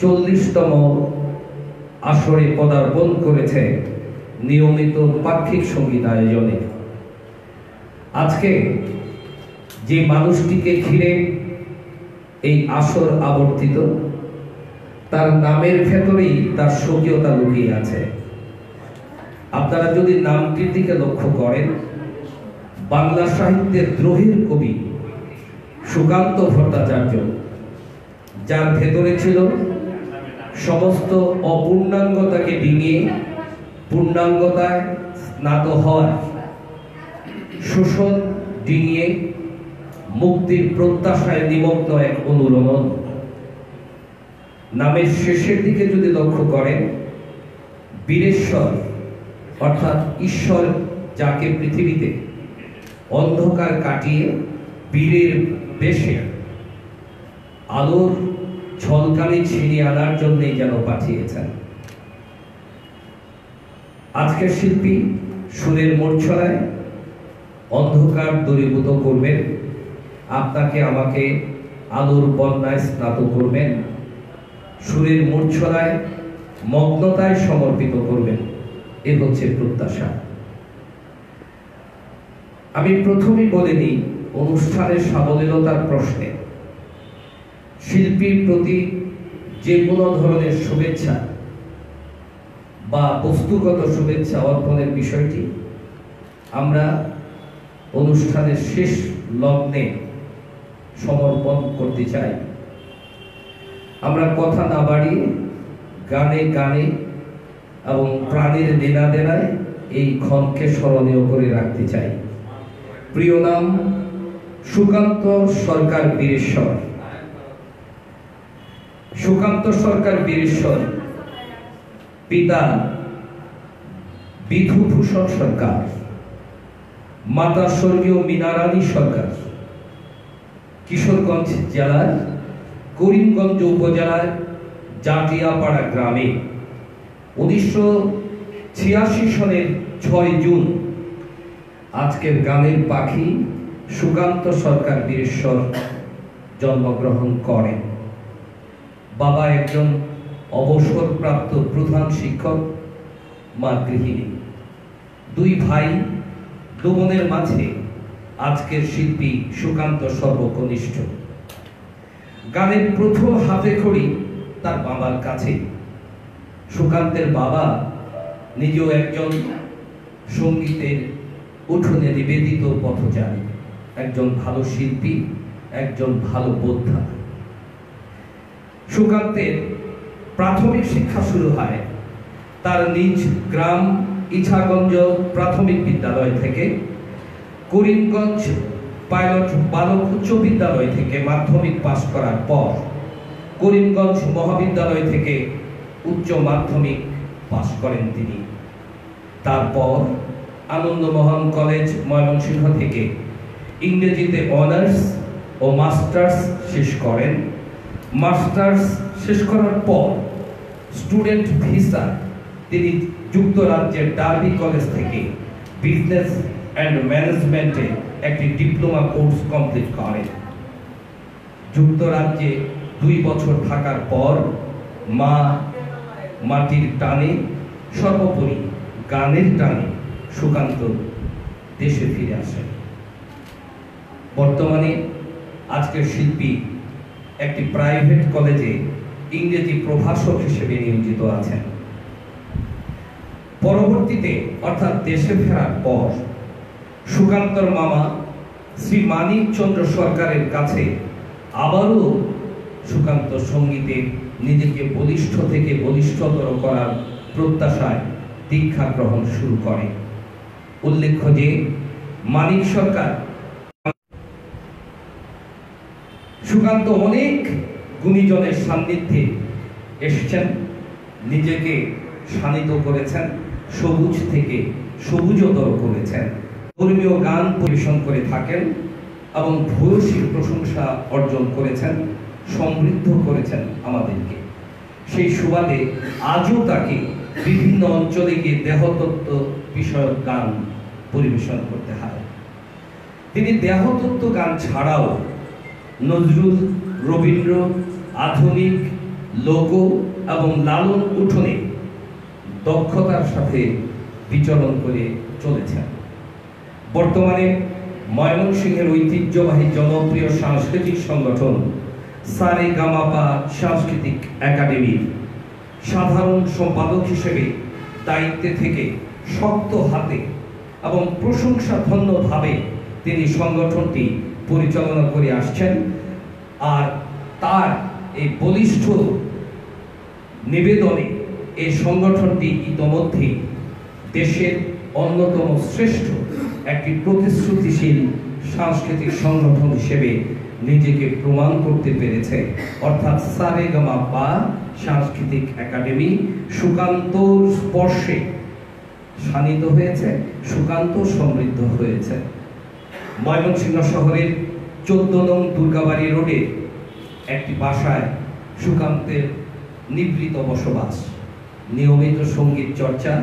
40তম আসরে পদার্পণ করেছে নিয়মিত পাক্ষিক সঙ্গীত আয়োজনে। আজকে যে মানুষটিকে ঘিরে এই আসর আবর্তিত, তার নামের ভেতরেই তার স্বকীয়তা লুকিয়ে আছে। আপনারা যদি নামটির দিকে লক্ষ্য করেন, বাংলা সাহিত্যের দ্রোহীর কবি সুকান্ত ভট্টাচার্য, যার ভেতরে ছিল সমস্ত অপূর্ণাঙ্গতাকে ডিঙিয়ে পূর্ণাঙ্গতায় স্নাত হওয়ার, শোষণ ডিঙিয়ে মুক্তির প্রত্যাশায় নিমগ্ন এক অনুরণন। নামের শেষের দিকে যদি লক্ষ্য করেন, বীরেশ্বর অর্থাৎ ঈশ্বর, যাকে পৃথিবীতে অন্ধকার কাটিয়ে বীরের বেশে আলোর ঝলকানি ছিনিয়ে আনার জন্যই যেন পাঠিয়েছেন। আজকের শিল্পী সুরের মূর্ছনায় অন্ধকার দূরীভূত করবেন, আপনাকে আমাকে আলোর বন্যায় স্নাত করবেন, সুরের মূর্ছনায় মগ্নতায় সমর্পিত করবেন। এ হচ্ছে প্রত্যাশা। আমি প্রথমেই বলে নিই, অনুষ্ঠানের সাবলীলতার প্রশ্নে শিল্পীর প্রতি যে কোনো ধরনের শুভেচ্ছা বা বস্তুগত শুভেচ্ছা অর্পণের বিষয়টি আমরা অনুষ্ঠানের শেষ লগ্নে সমর্পণ করতে চাই। আমরা কথা না বাড়িয়ে গানে গানে এবং প্রাণের দেনা দেনায় এই ক্ষণকে স্মরণীয় করে রাখতে চাই। প্রিয় নাম সুকান্ত সরকার বীরেশ্বর। সুকান্ত সরকার বীরেশ্বর পিতা বিধুভূষণ সরকার, মাতা স্বর্গীয় মীনারানী সরকার। কিশোরগঞ্জ জেলার করিমগঞ্জ উপজেলার জাটিয়াপাড়া গ্রামে 1986 সনের 6 জুন আজকের গানের পাখি সুকান্ত সরকার বীরেশ্বর জন্মগ্রহণ করেন। বাবা একজন অবসরপ্রাপ্ত প্রধান শিক্ষক, মা গৃহিণী। 2 ভাই 2 বোনের মাঝে আজকের শিল্পী সুকান্ত সর্বকনিষ্ঠ। গানের প্রথম হাতে খড়ি তার বাবার কাছে। সুকান্তের বাবা নিজেও একজন সঙ্গীতের উঠোনে নিবেদিত পথচারী, একজন ভালো শিল্পী, একজন ভালো বোদ্ধা। সুকান্তের প্রাথমিক শিক্ষা শুরু হয় তার নিজ গ্রাম ইছাগঞ্জ প্রাথমিক বিদ্যালয় থেকে। করিমগঞ্জ পাইলট বালক উচ্চ বিদ্যালয় থেকে মাধ্যমিক পাশ করার পর করিমগঞ্জ মহাবিদ্যালয় থেকে উচ্চ মাধ্যমিক পাশ করেন তিনি। তারপর আনন্দমোহন কলেজ ময়মনসিংহ থেকে ইংরেজিতে অনার্স ও মাস্টার্স শেষ করেন। মাস্টার্স শেষ করার পর স্টুডেন্ট ভিসা তিনি যুক্তরাজ্যের ডার্বি কলেজ থেকে বিজনেস অ্যান্ড ম্যানেজমেন্টে একটি ডিপ্লোমা কোর্স কমপ্লিট করেন। যুক্তরাজ্যে 2 বছর থাকার পর মা, মাটির টানে, সর্বোপরি গানের টানে সুকান্ত দেশে ফিরে আসেন। বর্তমানে আজকের শিল্পী একটি প্রাইভেট কলেজে ইংরেজি প্রভাষক হিসেবে নিয়োজিত আছেন। পরবর্তীতে অর্থাৎ দেশে ফেরার পর সুকান্তর মামা শ্রী মানিক চন্দ্র সরকারের কাছে আবারও সুকান্ত সঙ্গীতে নিজেকে বলিষ্ঠ থেকে বলিষ্ঠতর করার প্রত্যাশায় দীক্ষা গ্রহণ শুরু করে। উল্লেখ্য যে মানিক সরকার সুকান্ত অনেক গুণীজনের সান্নিধ্যে এসেছেন, নিজেকে শানিত করেছেন, সবুজ থেকে সবুজতর করেছেন, ধর্মীয় গান পরিবেশন করে থাকেন এবং ভূয়সী প্রশংসা অর্জন করেছেন, সমৃদ্ধ করেছেন আমাদেরকে। সেই সুবাদে আজও তাকে বিভিন্ন অঞ্চলে গিয়ে দেহতত্ত্ব বিষয়ক গান পরিবেশন করতে হয়। তিনি দেহতত্ত্ব গান ছাড়াও নজরুল, রবীন্দ্র, আধুনিক লোগো এবং লালন উঠোনে দক্ষতার সাথে বিচরণ করে চলেছেন। বর্তমানে ময়মনসিংহের ঐতিহ্যবাহী জনপ্রিয় সাংস্কৃতিক সংগঠন সারেগামাপা সাংস্কৃতিক একাডেমির সাধারণ সম্পাদক হিসেবে দায়িত্বে থেকে শক্ত হাতে এবং প্রশংসাধন্যভাবে তিনি সংগঠনটি পরিচালনা করে আসছেন। আর তার এই বলিষ্ঠ নিবেদনে এই সংগঠনটি ইতোমধ্যে দেশের অন্যতম শ্রেষ্ঠ একটি প্রতিশ্রুতিশীল সাংস্কৃতিক সংগঠন হিসেবে নিজেকে প্রমাণ করতে পেরেছে। অর্থাৎ সারেগামাপা সাংস্কৃতিক একাডেমি সুকান্ত স্পর্শে শানিত হয়েছে, সুকান্ত সমৃদ্ধ হয়েছে। ময়মনসিংহ শহরের 14 নং দুর্গাবাড়ি রোডে একটি বাসায় সুকান্তের নিভৃত বসবাস। নিয়মিত সঙ্গীত চর্চা,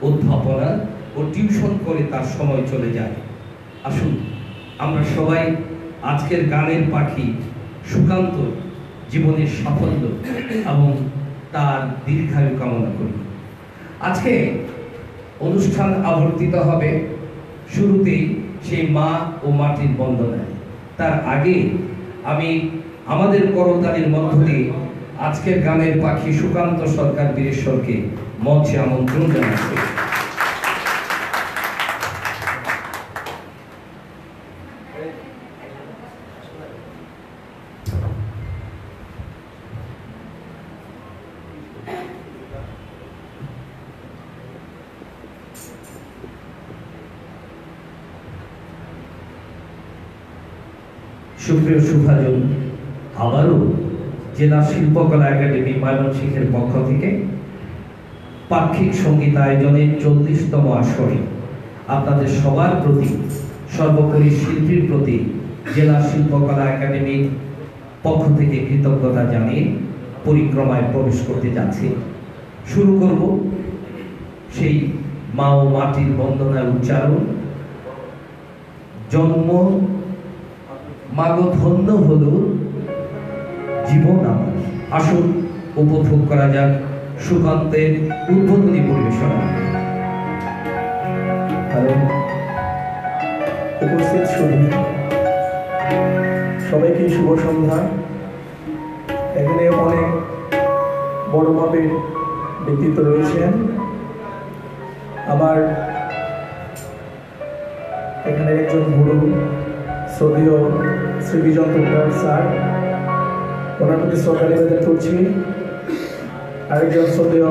অধ্যাপনা ও টিউশন করে তার সময় চলে যায়। আসুন আমরা সবাই আজকের গানের পাখি সুকান্ত জীবনের সাফল্য এবং তার দীর্ঘায়ু কামনা করি। আজকে অনুষ্ঠান আবর্তিত হবে শুরুতেই সেই মা ও মাটির বন্দনায়। তার আগে আমি আমাদের করতালির মধ্য দিয়ে আজকের গানের পাখি সুকান্ত সরকার বীরেশ্বরকে মঞ্চে আমন্ত্রণ জানাচ্ছি। সুপ্রিয় সুভাজন, আবারও জেলা শিল্পকলা একাডেমি ময়মনসিংহের পক্ষ থেকে পাক্ষিক সঙ্গীত আয়োজনের 40তম আসরে আপনাদের সবার প্রতি, সর্বোপরি শিল্পীর প্রতি জেলা শিল্পকলা একাডেমির পক্ষ থেকে কৃতজ্ঞতা জানিয়ে পরিক্রমায় প্রবেশ করতে যাচ্ছি। শুরু করব সেই মা ও মাটির বন্দনার উচ্চারণ। জন্ম মাগো ধন্য হলো জীবন আমার। আসুন উপভোগ করা যাক সুকান্তের উদ্বোধনী পরিবেশনা। উপস্থিত সুধী সবাইকে শুভ সন্ধ্যা। এখানে অনেক বড় মাপের ব্যক্তিত্ব রয়েছেন। আমার এখানে একজন গুরু শ্রদ্ধেয় শ্রী বিজন তোপদার স্যার, ওনার প্রতি শ্রদ্ধা নিবেদন করছি। আরেকজন শ্রদ্ধেয়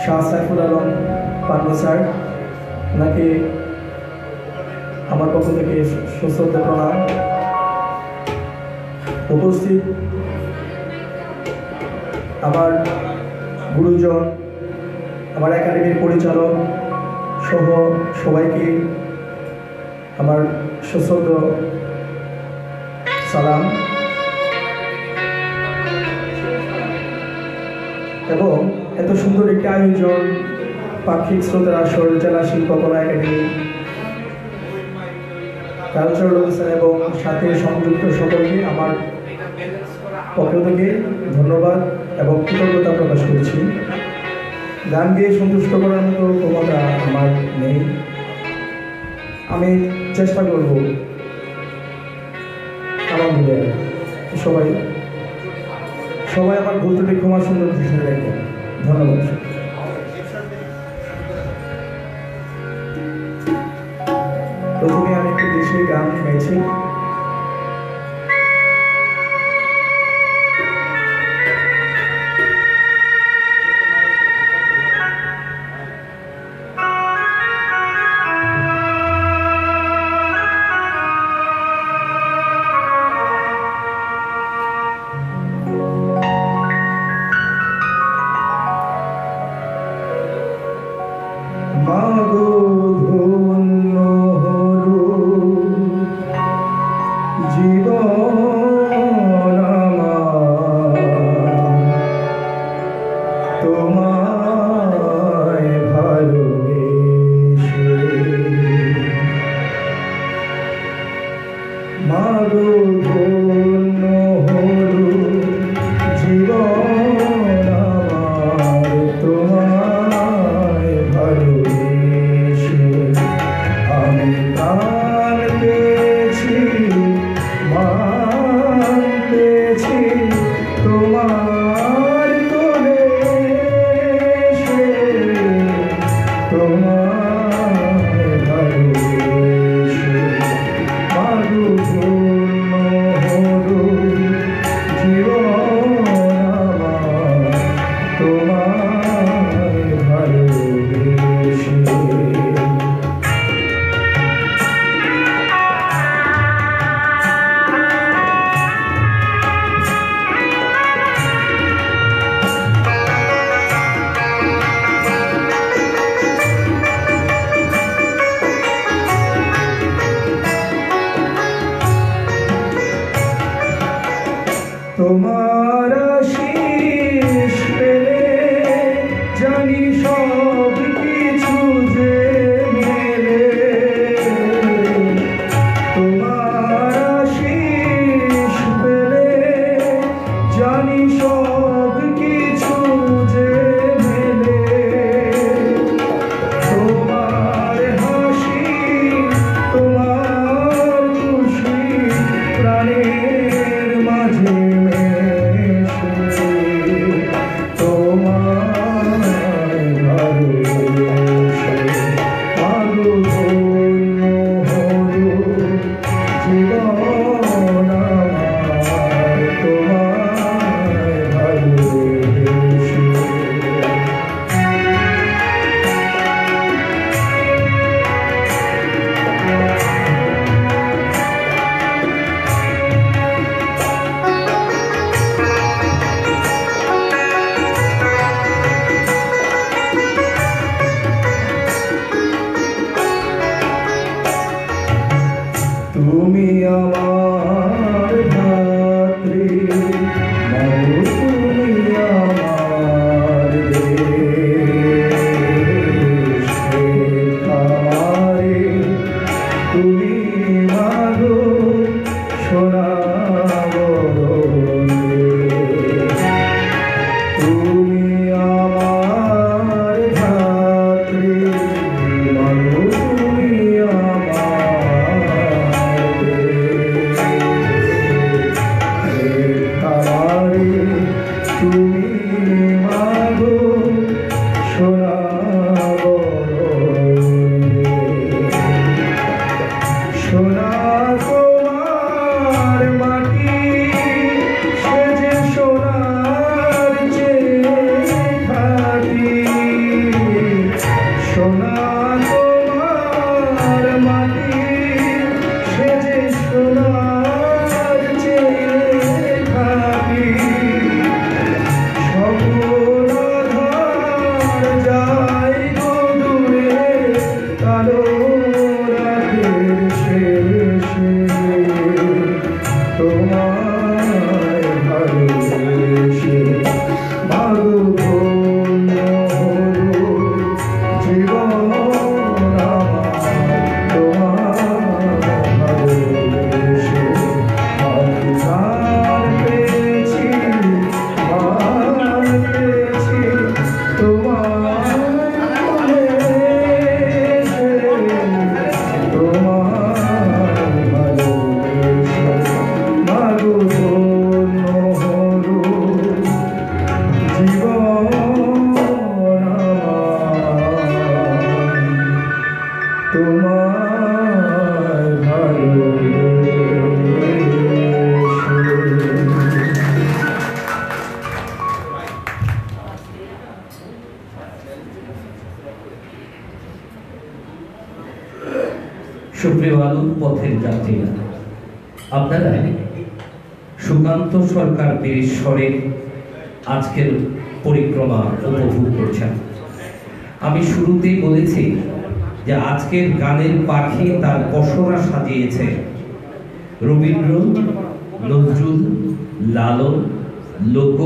শাহ সাইফুল আলম পান্না স্যার, ওনাকে আমার পক্ষ থেকে সুশ্রদ্ধা প্রণাম। উপস্থিত আমার গুরুজন, আমার একাডেমির পরিচালক সহ সবাইকে আমার সশ্রদ্ধ সালাম। এবং এত সুন্দর একটি আয়োজন, পাক্ষিক শ্রোতার আসর, জেলা শিল্পকলা একাডেমি, কালচারাল অনুষ্ঠান এবং সাথে সংযুক্ত সকলকে আমার পক্ষ থেকে ধন্যবাদ এবং কৃতজ্ঞতা প্রকাশ করছি। গান গিয়ে সন্তুষ্ট করার মতো ক্ষমতা আমার নেই। আমি চেষ্টা করব আমার মিলে সবাই সবাই আমার ভুল ত্রুটি ক্ষমা সুন্দর দৃষ্টি রাখবেন। ধন্যবাদ। প্রথমে আমি একটি দেশীয় গান গাইছি। মাগো ধন্য হলো তোমার আশিস পেলে জানি সব কিছু যে মেলে তোমার আশিস পেলে জানি সব কিছু যে মেলে তোমার হাসি তোমার খুশি প্রাণের মাঝে মেশে তোমার ভালোবেসে পাগল হলো জীবন আমার তোমায় ভালোবেসে। তুমি আমার ধাত্রী মাগো তুমি আমার দেশ আমারে তুমি মাগো সোনা তুমি আমার ধাত্রী মাগো তুমি তুমি মাগো সোনা সোনা তোমার মাটি সে যে সোনার চেয়ে খাঁটি সোনা তোমার মাটি সে যে সোনার চেয়ে খাঁটি যাই গো দূরে কালো রাতের শেষে তোমায় ভালোবেসে মাগো ধন্য হলো জীবন আমার তোমায় ভালোবেসে আমি প্রাণ পেয়েছি সুপ্রিয় আলোর পথের যাত্রীরা, আপনারা সুকান্ত সরকার বীরেশ্বরের আজকের পরিক্রমা উপভোগ করছেন। আমি শুরুতেই বলেছি যে আজকের গানের পাখি তার পসরা সাজিয়েছে রবীন্দ্র, নজরুল, লালন, লোক,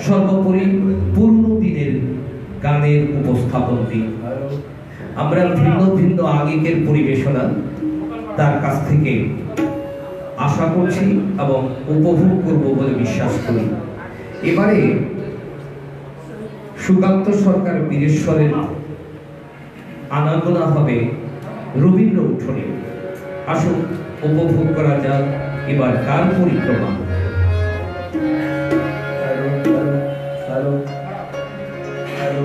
সর্বোপরি পুরনো দিনের গানের উপস্থাপন দিন। আমরা ভিন্ন ভিন্ন আঙ্গিকের পরিবেশনা তার কাছ থেকে আশা করছি এবং উপভোগ করব বলে বিশ্বাস করি। এবারে সুকান্ত সরকার বীরেশ্বরের আনাগোনা হবে রবীন্দ্র উঠোনে। আসুন উপভোগ করা যাক এবার কার পরিক্রমা। Hello, hello,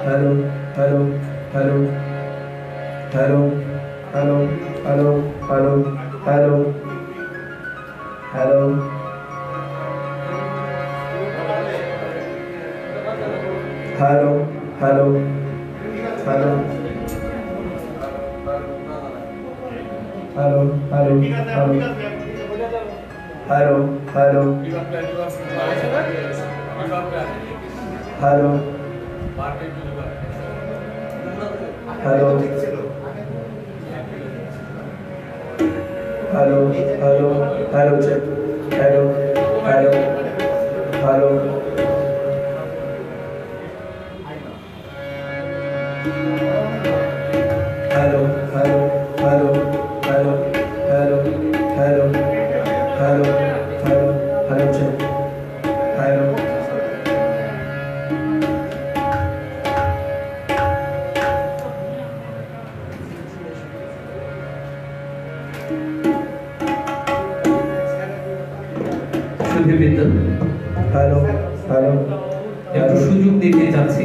hello, hello, hello, hello, hello, hello, hello, hello, hello, hello, hello, hello, hello, hello, hello, hello, hello, hello, check, hello. Hello hello hello hello hello hello hello hello hello hello hello check hello সুধীবৃন্দ, hello hello একটু সুযোগ দিতে চাচ্ছি,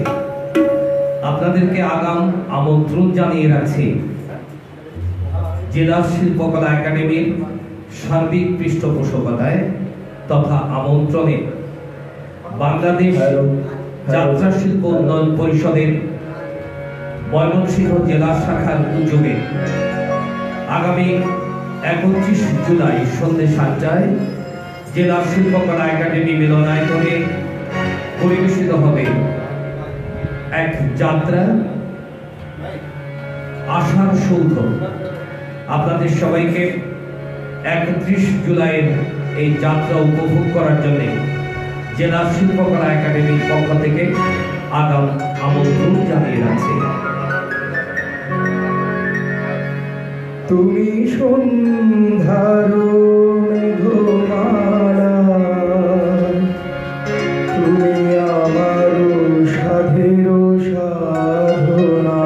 আপনাদেরকে আগাম আমন্ত্রণ জানিয়ে রাখছি জেলা শিল্পকলা একাডেমির সার্বিক পৃষ্ঠপোষকতায় তথা আমন্ত্রণে বাংলাদেশ যাত্রা শিল্প উন্নয়ন পরিষদের ময়মনসিংহ জেলা শাখার উদ্যোগে আগামী 31 জুলাই সন্ধ্যে 7টায় জেলা শিল্পকলা একাডেমি মিলনায়তনে পরিবেশিত হবে এক যাত্রা আশার সৌধ। আপনাদের সবাইকে 31 জুলাইয়ের এই যাত্রা উপভোগ করার জন্য জেলা শিল্পকলা একাডেমির পক্ষ থেকে আগাম আমন্ত্রণ জানিয়ে রাখছি। তুমি সন্ধ্যার মেঘমালা, তুমি আমার সাধের সাধনা,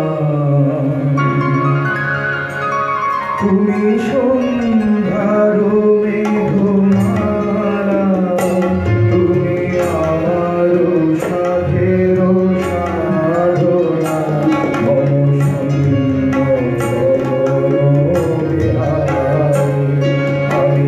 তুমি সন্ধ্যার মেঘমালা, তুমি আমার সাধের সাধনা, আমি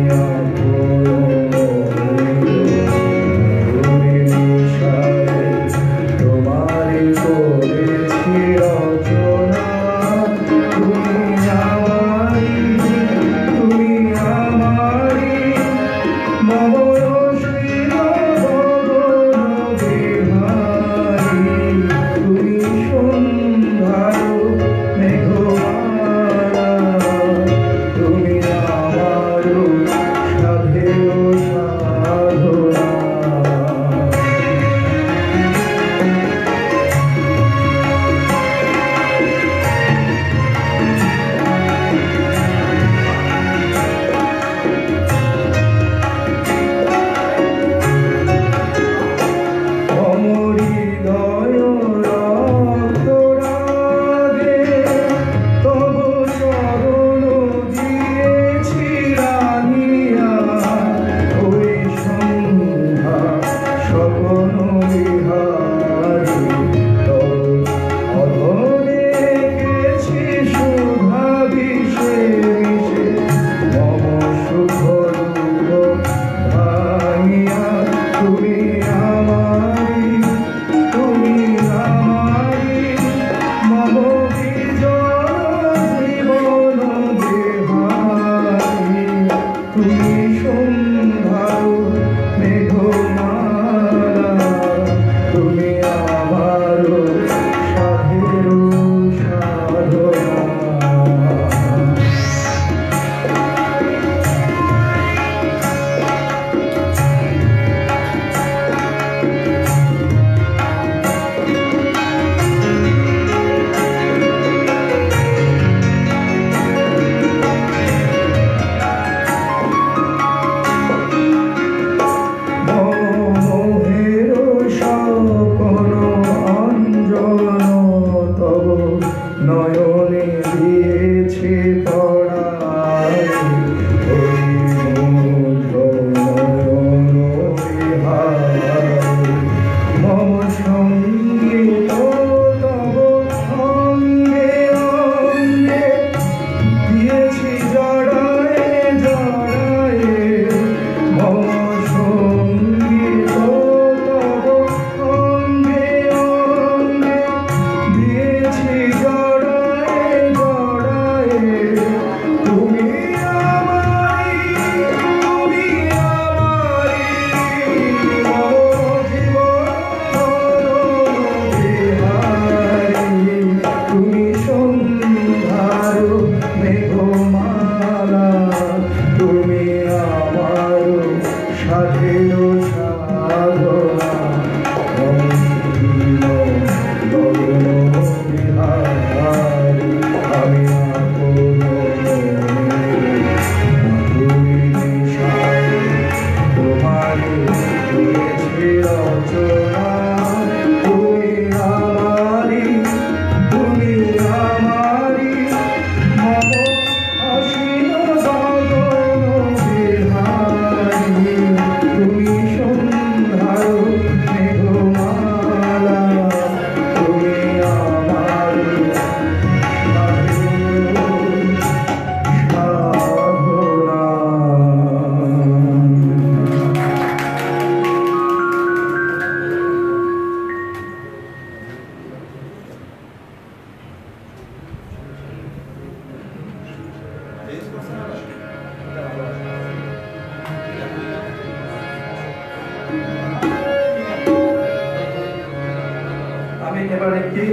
আমি এবার একটি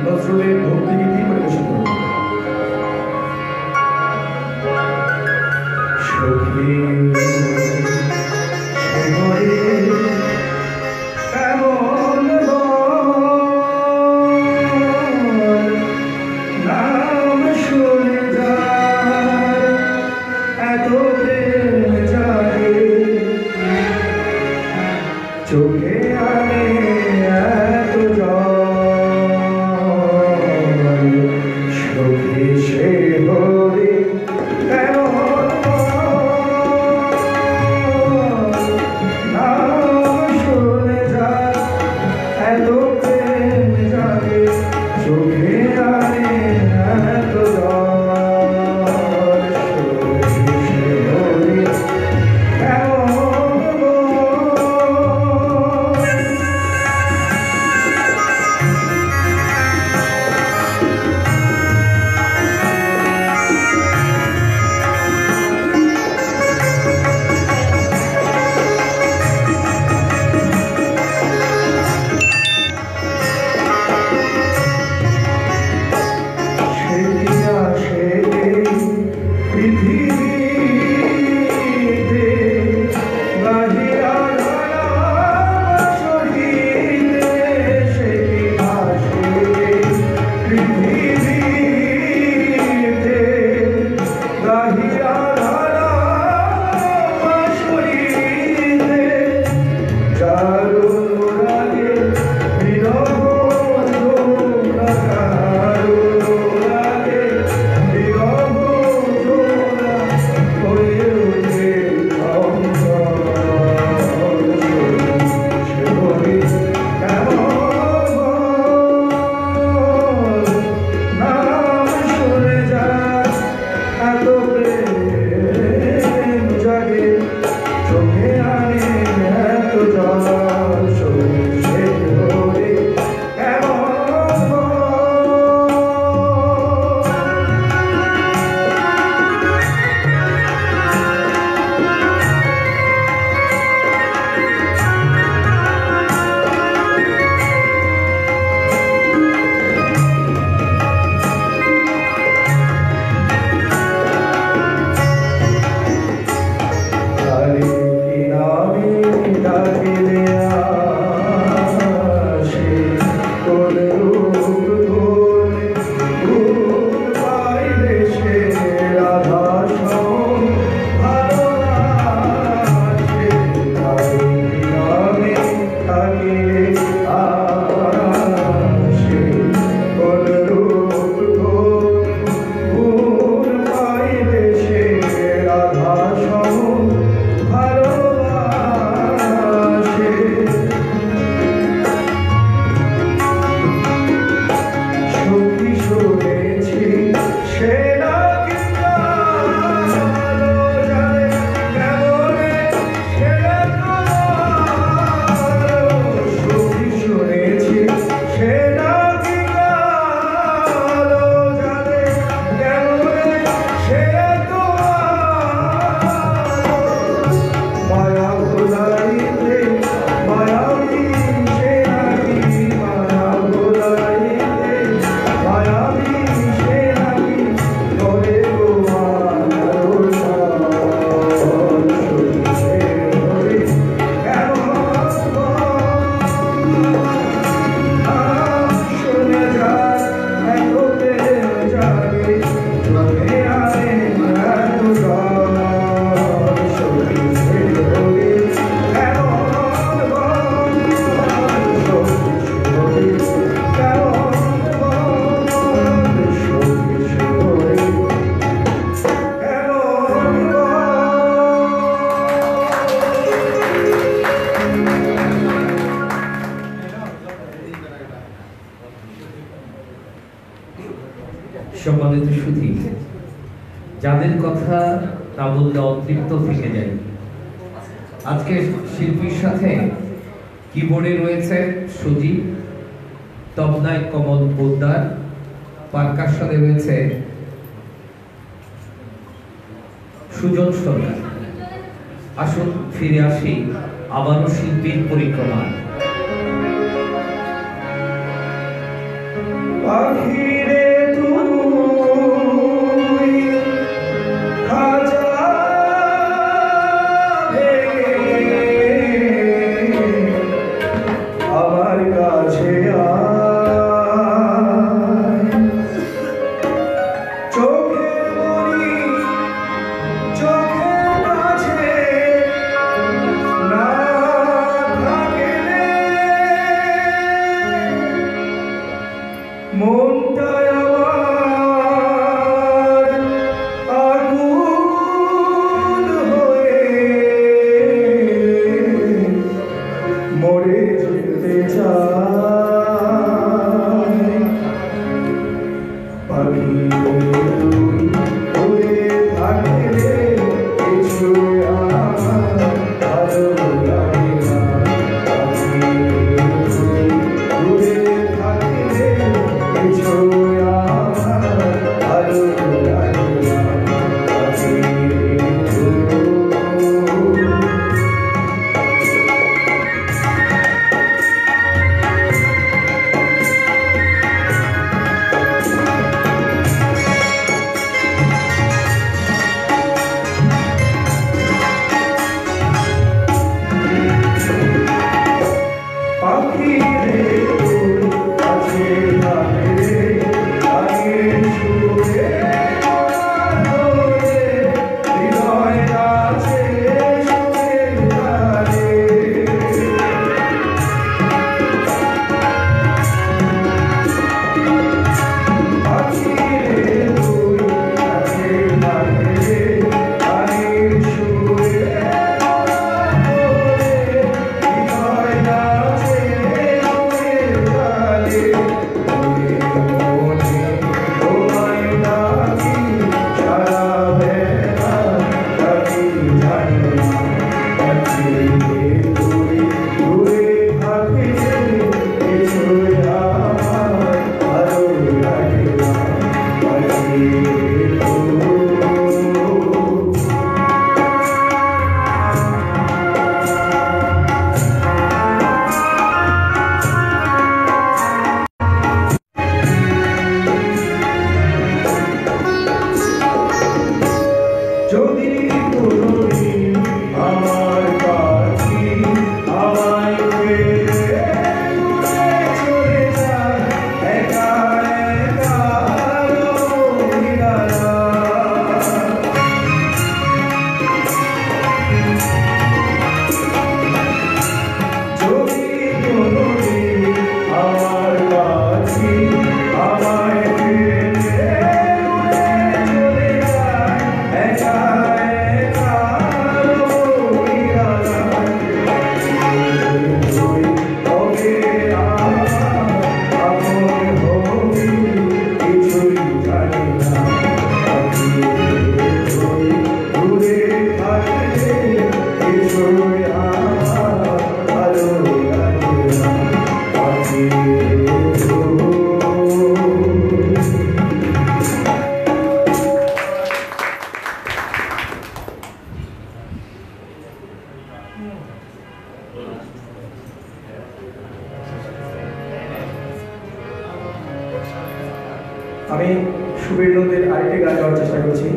নজরুলের ভক্তিগীতি পরিবেশন করব। সখী কেমন নাম শুনে যার এত প্রেম যায় চোখে আনে এত জল যাদের কথা না বললে অতৃপ্ত থেকে যায়। আজকে শিল্পীর সাথে কিবোর্ডে রয়েছে সুজিত, তবলায় কমল পোদ্দার, পারকাশনে রয়েছে সুজন সরকার। আসুন ফিরে আসি আবারও শিল্পীর পরিক্রমা। পাখিরে তুই খাজা ভেঙে আমার কাছে আয়, চোখের মনি চোখের কাছে না থাকলে মনটায় আমার আগুন হয়ে মরে যেতে চায়। পাখি তুই উড়ে থাকলে কিছু আমার ভালো লাগে না। পাখি তুই উড়ে থাকলে কিছু আমার ভালো লাগে না। পাখি তুই পাখিরে তুই কাছে থাকলে আগে সুরে ধরে হৃদয় নাচে সুরের তালে। পাখিরে তুই কাছে থাকলে আগে সুরে ধরে হৃদয় নাচে সুরের তালে। মনে মনে তোমায় ডাকি সারা বেলা ডাকি জানি না। পাখিরে তুই দূরে থাকলে কিছু আমার ভালো লাগে না। পাখিরে তুই যদি কোনোদিন আমার পাখি আমায় ফেলে উড়ে চলে যায় একা একা রোহিণারা। যদি কোনোদিন আমার পাখি আমায় ফেলে উড়ে চলে যায় একা একা রোহিণারা। তুই ওকে আমার আপন হবি কিছুই জানি না। পাখিরে তুই দূরে থাকলে কিছুই আমার ভালো লাগে না। পাখিরে তুই আমি সুবীর নদীর আরেকটি গান গাওয়ার চেষ্টা করছি।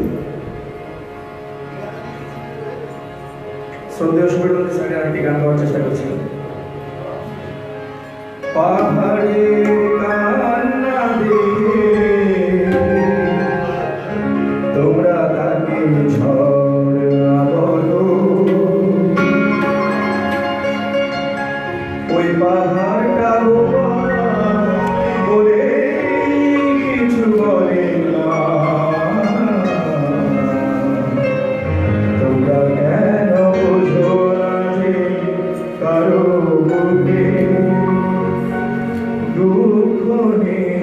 শ্রদ্ধেয় সুবীর নদীর সাইডে আরেকটি গান গাওয়ার চেষ্টা করছি। পাহাড়ে কান্না দিয়ে তোমরা তাকে ঝড় না বলো, ওই পাহাড়টা বলে কিছু বলে না। তোমরা কেন বোঝো না যে কারো মুখে দুঃখ নেই।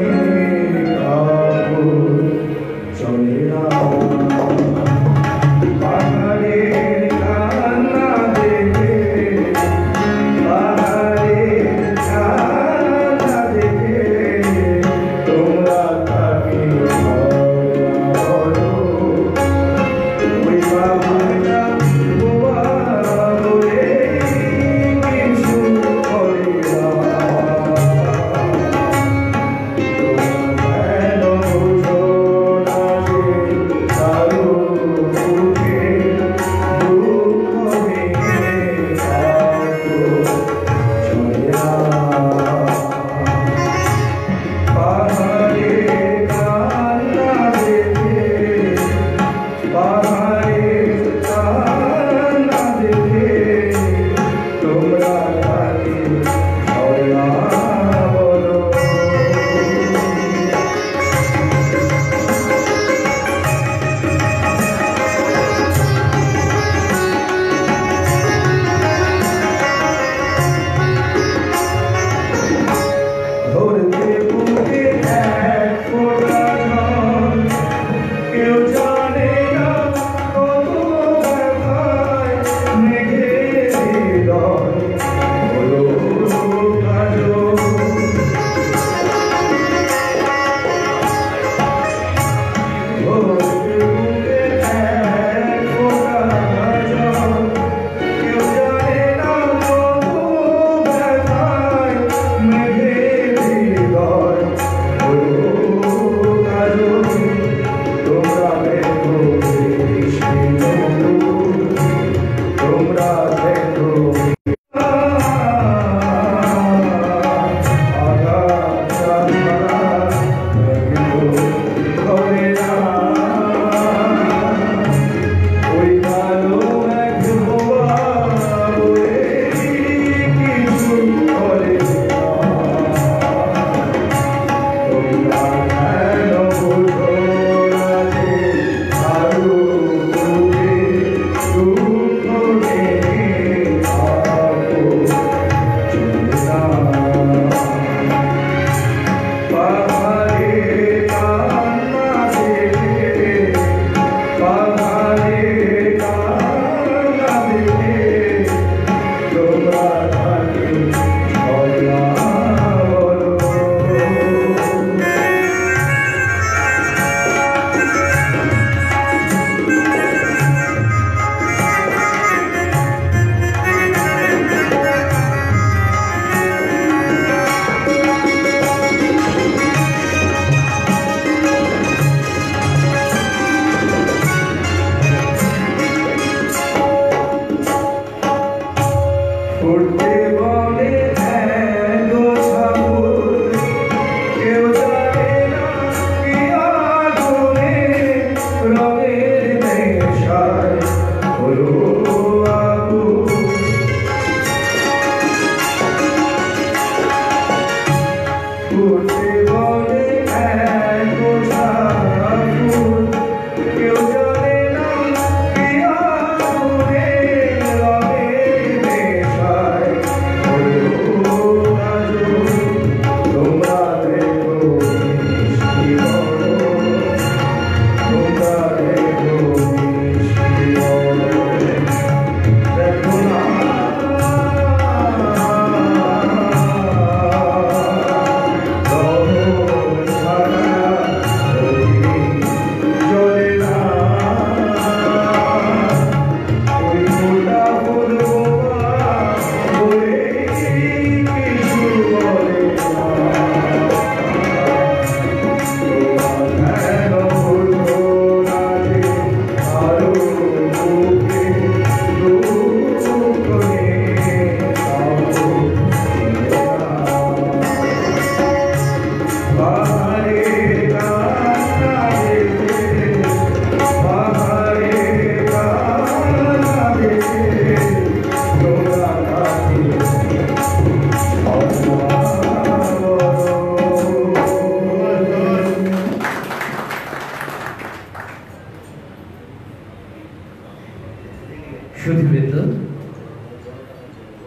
সুধীবৃন্দ,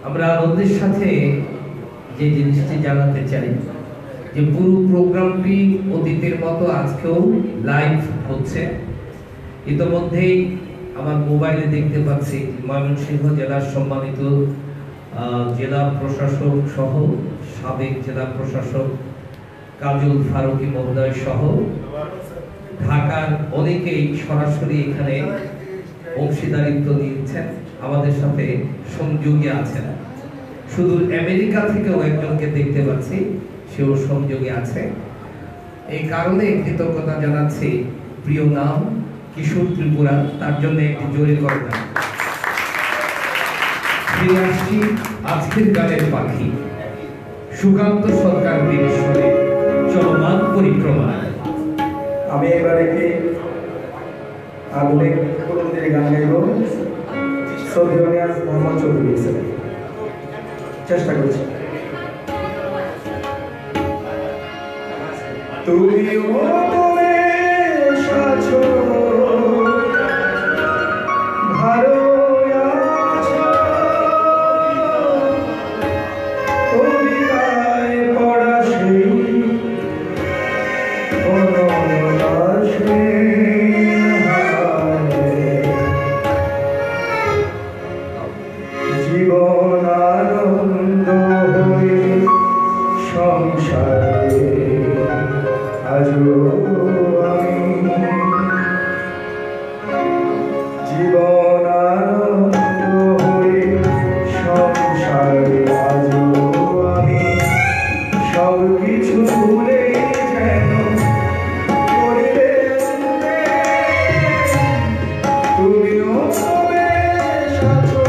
আমরা আনন্দের সাথে যে জিনিসটি জানাতে চাই যে পুরো প্রোগ্রামটি অতীতের মতো আজকেও লাইভ হচ্ছে। ইতিমধ্যেই আমার মোবাইলে দেখতে পাচ্ছি ময়মনসিংহ জেলার সম্মানিত জেলা প্রশাসক সহ সাবেক জেলা প্রশাসক কাজল ফারুকী মহোদয় সহ ঢাকার অনেকেই সরাসরি এখানে অংশীদারিত্ব নিয়েছেন, আমাদের সাথে সংযোগে আছেন। শুধু আমেরিকা থেকেও একজনকে দেখতে পাচ্ছি, সেও সংযোগে আছে। এই কারণে কৃতজ্ঞতা জানাচ্ছি। প্রিয় নাম কিশোর ত্রিপুরা, তার জন্য একটি জোরে করবেন। ফিরে আসছি আজকের গানের পাখি সুকান্ত সরকার বিশ্বরে চলমান পরিক্রমা। আমি এবার একটি আধুনিক প্রকৃতির গান গাইব। সৌদি আরব মোহাম্মদ চৌধুরী হিসেবে চেষ্টা করছি। তুমিও এসেছো ভালো আছো, কবিতায় পড়া সেই জীবন আনন্দ হয়ে সংসারে আজও আমি, জীবন আনন্দ হয়ে সংসারে আজও আমি, সব কিছু ভুলে যেন করিলে তুমিও এসেছো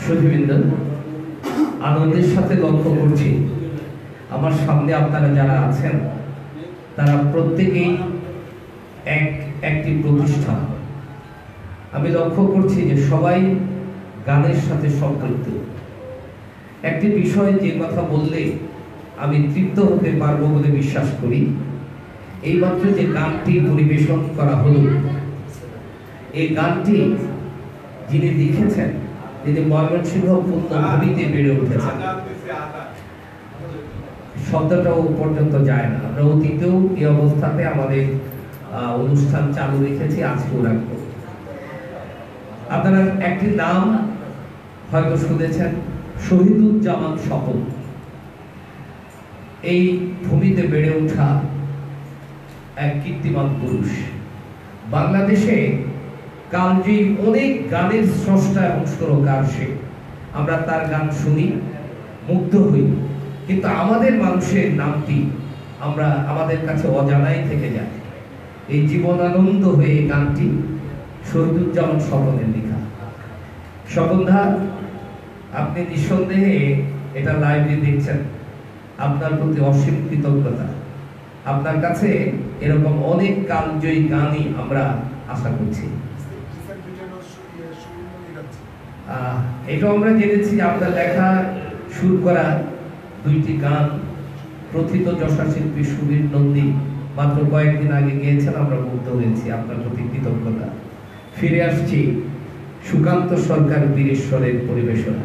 সুধীবৃন্দ, আনন্দের সাথে লক্ষ্য করছি আমার সামনে আপনারা যারা আছেন তারা প্রত্যেকেই একটি প্রতিষ্ঠান। আমি লক্ষ্য করছি যে সবাই গানের সাথে সম্পৃক্ত। একটি বিষয় যে কথা বললে আমি তৃপ্ত হতে পারবো বলে বিশ্বাস করি, এইমাত্র যে গানটি পরিবেশন করা হলো, এই গানটি যিনি লিখেছেন তিনি ময়মনসিংহ পূর্ণভূমিতে বেড়ে উঠেছেন। শব্দটাও পর্যন্ত যায় না। আমরা অতীতেও এই অবস্থাতে আমাদের অনুষ্ঠান চালু রেখেছি, আজকেও রাখবো। আপনারা একটি নাম হয়তো শুনেছেন, শহীদুজ্জামান স্বপন। এই ভূমিতে বেড়ে ওঠা এক কীর্তিমান পুরুষ। বাংলাদেশে কালজয়ী অনেক গানের স্রষ্টা এবং সুরকার সে। আমরা তার গান শুনি, মুগ্ধ হই, কিন্তু আমাদের মানুষের নামটি আমাদের কাছে অজানাই থেকে যায়। এই জীবনানন্দ হয়ে এই গানটি শহীদুজ্জামান স্বপনের লেখা। স্বপনদা, আপনি নিঃসন্দেহে এটা লাইভে দেখছেন, আপনার প্রতি অসীম কৃতজ্ঞতা। আপনার কাছে এরকম অনেক কালজয়ী গানই আমরা আশা করছি। এটা আমরা জেনেছি আপনার লেখা সুর করা দুইটি গান প্রথিত যশা শিল্পী সুবীর নন্দী মাত্র কয়েকদিন আগে গিয়েছেন, আমরা মুগ্ধ হয়েছি। আপনার প্রতি কৃতজ্ঞতা। ফিরে আসছি সুকান্ত সরকার বীরেশ্বরের পরিবেশনা।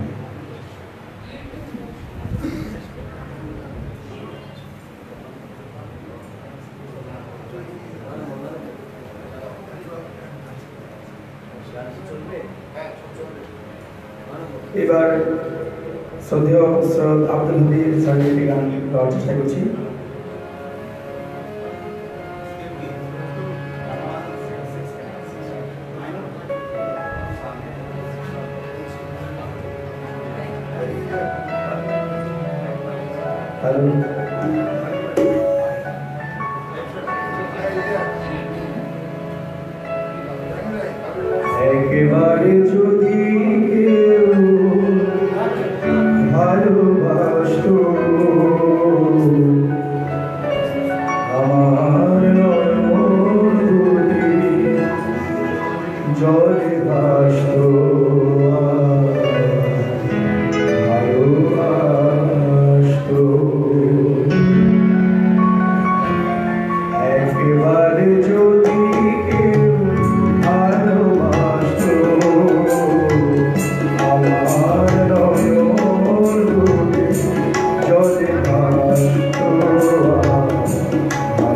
এবার শ্রদ্ধেয় হযরত আব্দুল হাদীর স্যারের গান গাওয়ার চেষ্টা করছি। একেবারে যদি কেউ ভালোবাসতো আমার নয়ন দুটি জলে ভাসতো, ভালোবাসতো। একেবারে যদি কেউ ভালোবাসতো আমার নয়ন দুটি জলে ভাসতো,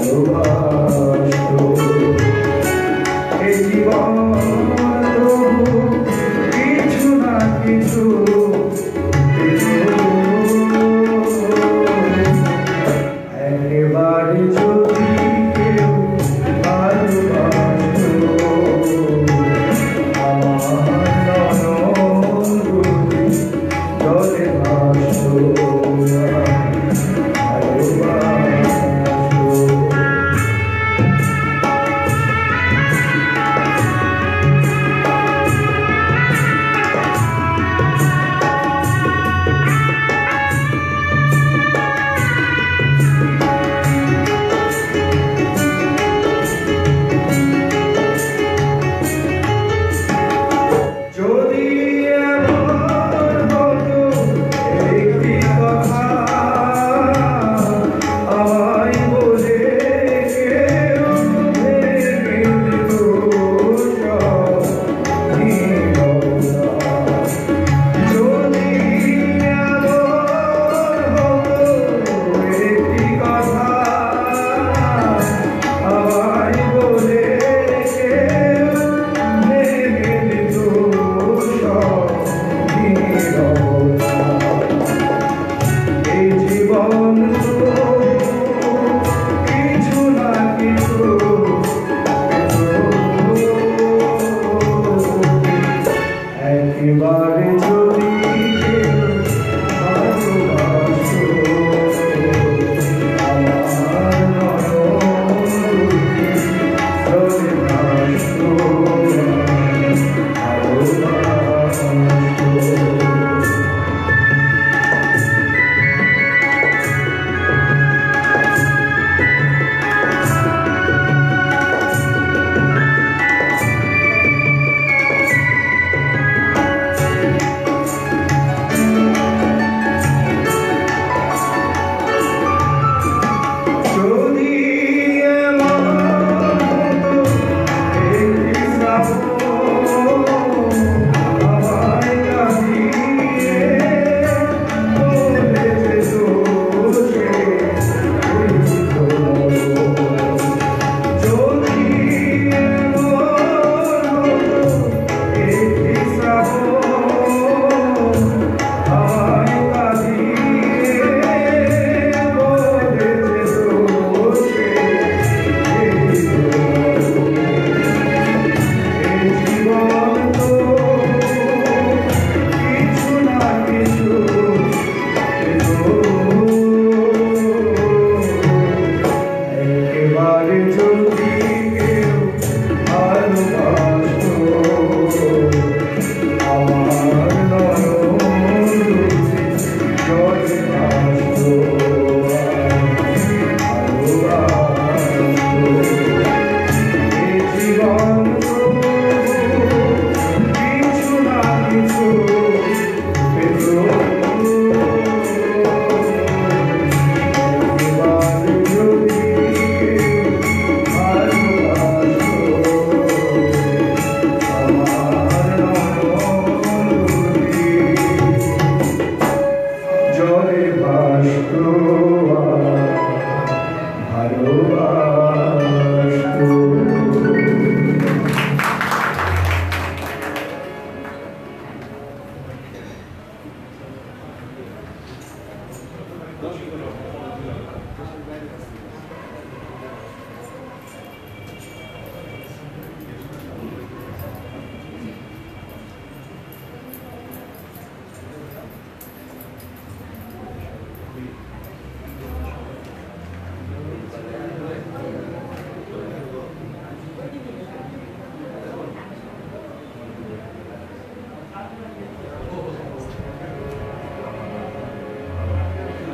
ভালোবাসতো। এই জীবন কিছু না কিছু একেবারে যদি কেউ ভালোবাসতো আমার নয়ন দুটি জলে ভাসতো, ভালোবাসতো। যদি এমন হতো একটি কথা আমায় বলে কেউ ভেঙে দিত সব নীরবতা। যদি এমন হতো একটি কথা আমায় বলে কেউ ভেঙে দিত সব নীরবতা। এই জীবন তো কিছু না কিছু একেবারে যদি কেউ ভালোবাসতো আমার নয়ন দুটি জলে ভাসতো, ভালোবাসতো।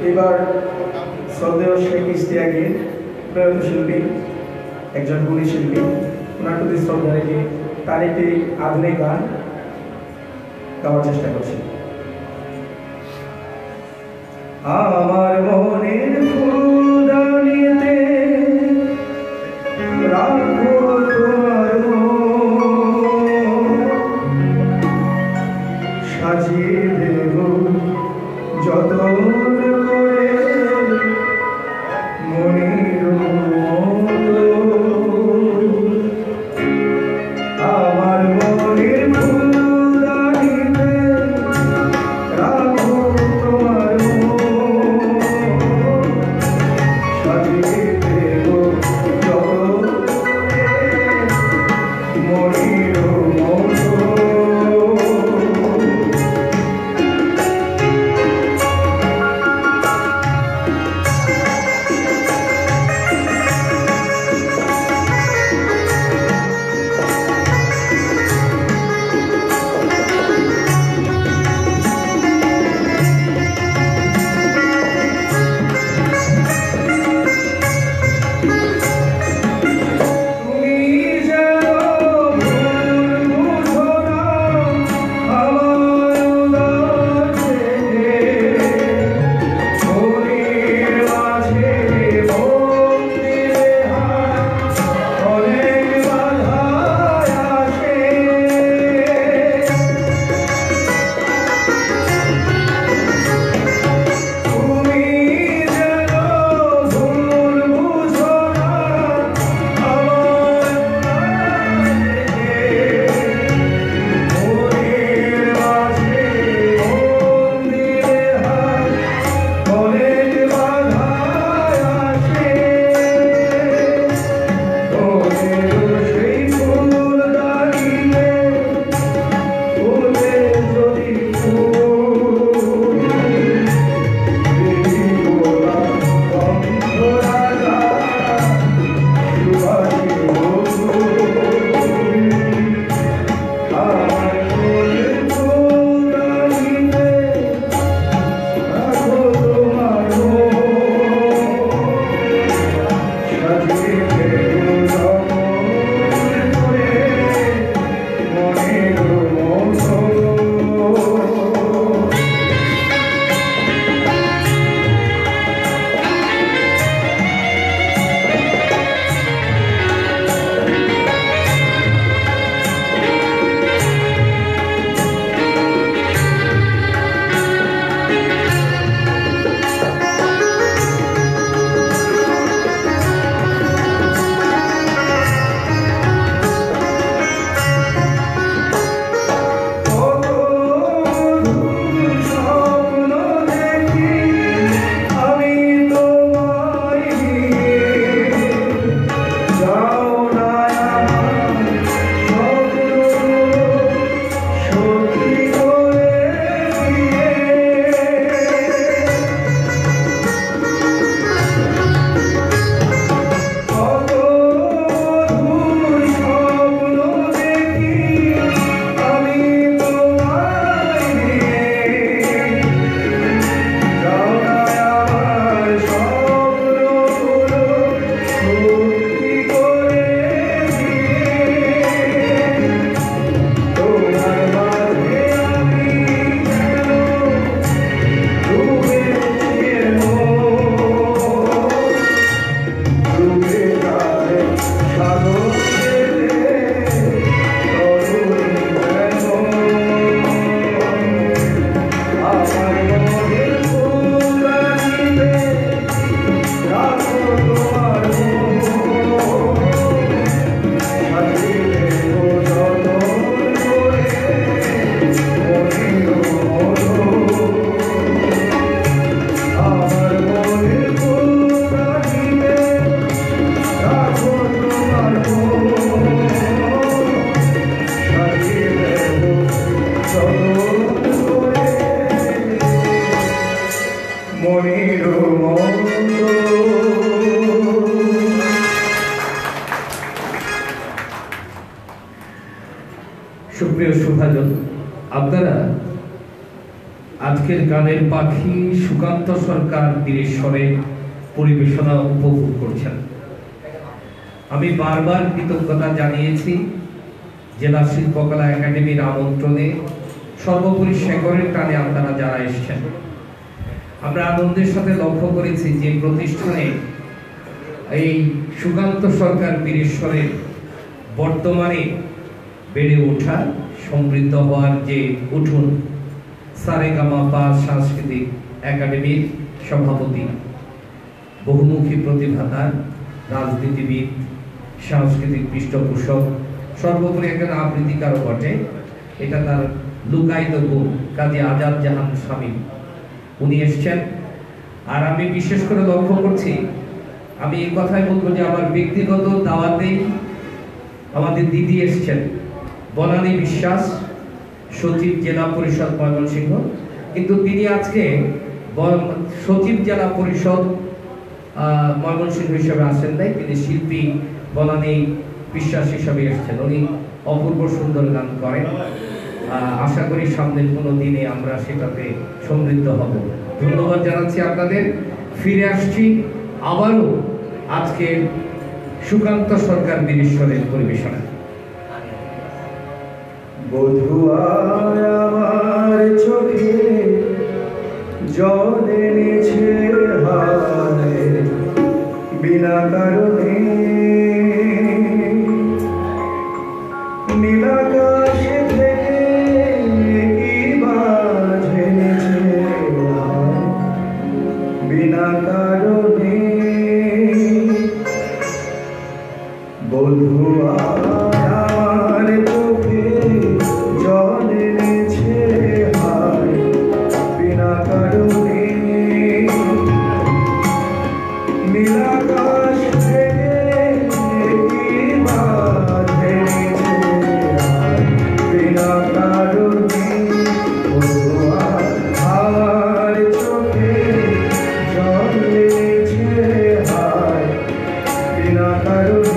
এবার শ্রদ্ধেয় শেখ ইশতিয়াকের প্রয়াত শিল্পী, একজন গুণী শিল্পী, ওনার প্রতি শ্রদ্ধা রেখে তার একটি আধুনিক গান গাওয়ার চেষ্টা করছি। আমার মনের ফুলদানিতে রাখো তোমার সাজিয়ে দেব যতন করে মনের মতো। আমার মনের ফুলদানিতে রাখো তোমার সাজিয়ে দেব যতন করে মনের মতো। সুপ্রিয় সুভাজন, আপনারা আজকের গানের পাখি সুকান্ত সরকার বীরেশ্বরে পরিবেশনা উপভোগ করছেন। আমি বারবার কৃতজ্ঞতা জানিয়েছি জেলা শিল্পকলা একাডেমির আমন্ত্রণে, সর্বোপরি শেখরের টানে আপনারা যারা এসেছেন। আমরা আনন্দের সাথে লক্ষ্য করেছি যে প্রতিষ্ঠানে এই সুকান্ত সরকার বীরেশ্বরের বর্তমানে বেড়ে ওঠা, সমৃদ্ধ হওয়ার যে উঠুন, সারেগামাপা সাংস্কৃতিক একাডেমির সভাপতি, বহুমুখী প্রতিভাতার, রাজনীতিবিদ, সাংস্কৃতিক পৃষ্ঠপোষক, সর্বোপরি একজন আবৃত্তিকারও বটে। এটা তার লুকায়িত গুণ। কাজী আজাদ জাহান স্বামী উনি এসছেন। আর আমি বিশেষ করে লক্ষ্য করছি, আমি এই কথাই বলবো যে আমার ব্যক্তিগত দাওয়াতেই আমাদের দিদি এসছেন, বনানী বিশ্বাস, সচিব জেলা পরিষদ ময়মনসিংহ। কিন্তু তিনি আজকে সচিব জেলা পরিষদ ময়মনসিংহ হিসেবে আসেন নাই, তিনি শিল্পী বনানী বিশ্বাস হিসাবে এসছেন। উনি অপূর্ব সুন্দর গান করেন। আশা করি সামনের কোনো দিনে আমরা সেটাতে সমৃদ্ধ হব। ধন্যবাদ জানাচ্ছি আপনাদের। ফিরে আসছি আবারও আজকে সুকান্ত সরকার বীরেশ্বরের পরিবেশনা। আমার চোখে জল এনেছে হায় বিনা কারণে, নীলাকাশে থেকে কি বাজ এনেছে হায় বিনা কারণে। বধূ আমার চোখে জল এনেছে হায় বিনা কারণে, নীলাকাশ থেকে কি বাজ এনেছে হায় বিনা কারণে। বধূ আমার চোখে জল এনেছে হায় বিনা কারণে।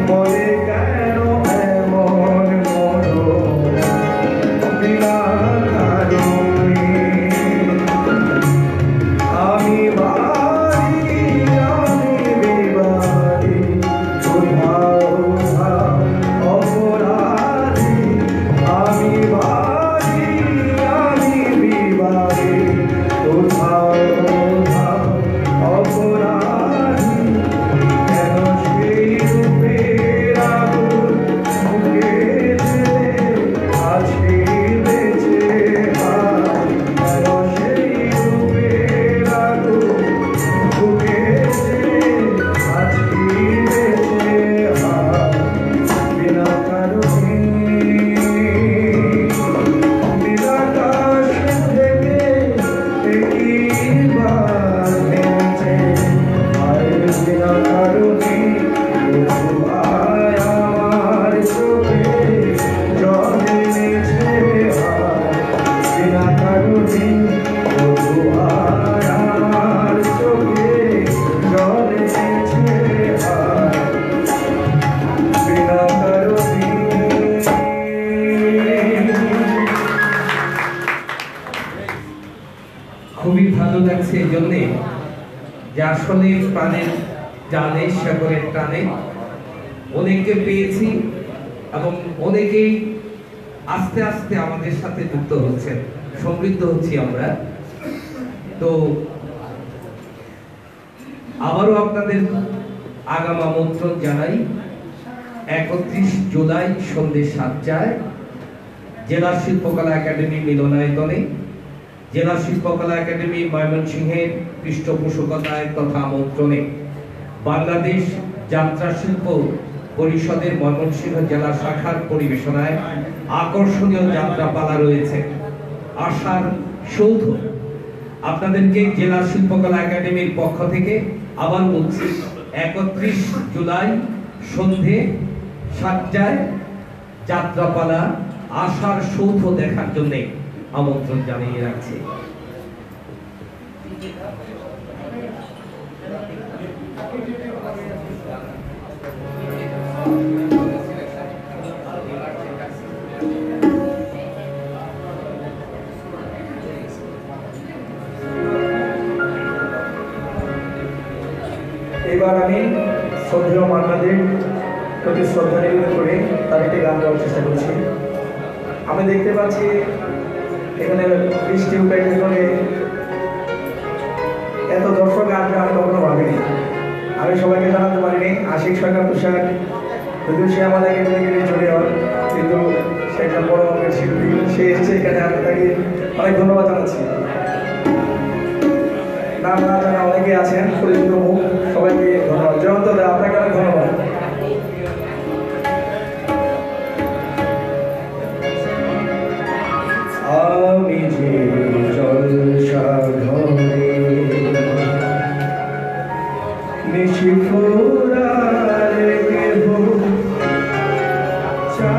বলে কেন এমন মরণ আসলে প্রাণের টানে, সাগরের টানে অনেককে পেয়েছি এবং অনেকেই আস্তে আস্তে আমাদের সাথে যুক্ত হচ্ছেন, সমৃদ্ধ হচ্ছি আমরা। তো আবারও আপনাদের আগাম আমন্ত্রণ জানাই 31 জুলাই সন্ধ্যে 7টায় জেলা শিল্পকলা একাডেমি মিলনায়তনে, জেলা শিল্পকলা একাডেমি ময়মনসিংহের পৃষ্ঠপোষকতায় তথা আমন্ত্রণে বাংলাদেশ যাত্রা শিল্প পরিষদের ময়মনসিংহ জেলা শাখার পরিবেশনায় আকর্ষণীয় যাত্রাপালা রয়েছে। আশার সৌধ আপনাদেরকে জেলা শিল্পকলা একাডেমির পক্ষ থেকে আবার বলছি 31 জুলাই সন্ধে 7টায় যাত্রাপালা আশার সৌধ দেখার জন্য আমন্ত্রণ জানিয়ে রাখছি। এবার আমি শ্রদ্ধেয় মান্নাদের প্রতি শ্রদ্ধা নিবেদন করে তার একটি গান গাওয়ার চেষ্টা করছি। আমি দেখতে পাচ্ছি এখানে বৃষ্টি উপায় করে এত দর্শক আসবে আমি কখনো ভাবিনি। আমি সবাইকে জানাতে পারিনি আশিক সরকার তুষার, যদিও সে আমাদের এখানে চলে যাওয়ার, কিন্তু সে একটা বড় অঙ্গের শিল্পী, সে এসেছে এখানে। আমি তাকে অনেক ধন্যবাদ জানাচ্ছি। নাম না জানা অনেকে আছেন, পরিচিত মুখ, সবাইকে ধন্যবাদ। জয়ন্ত দা, আপনাকে অনেক ধন্যবাদ। আমি যে জলসা ঘরে নিশি ফোরার কেহ চা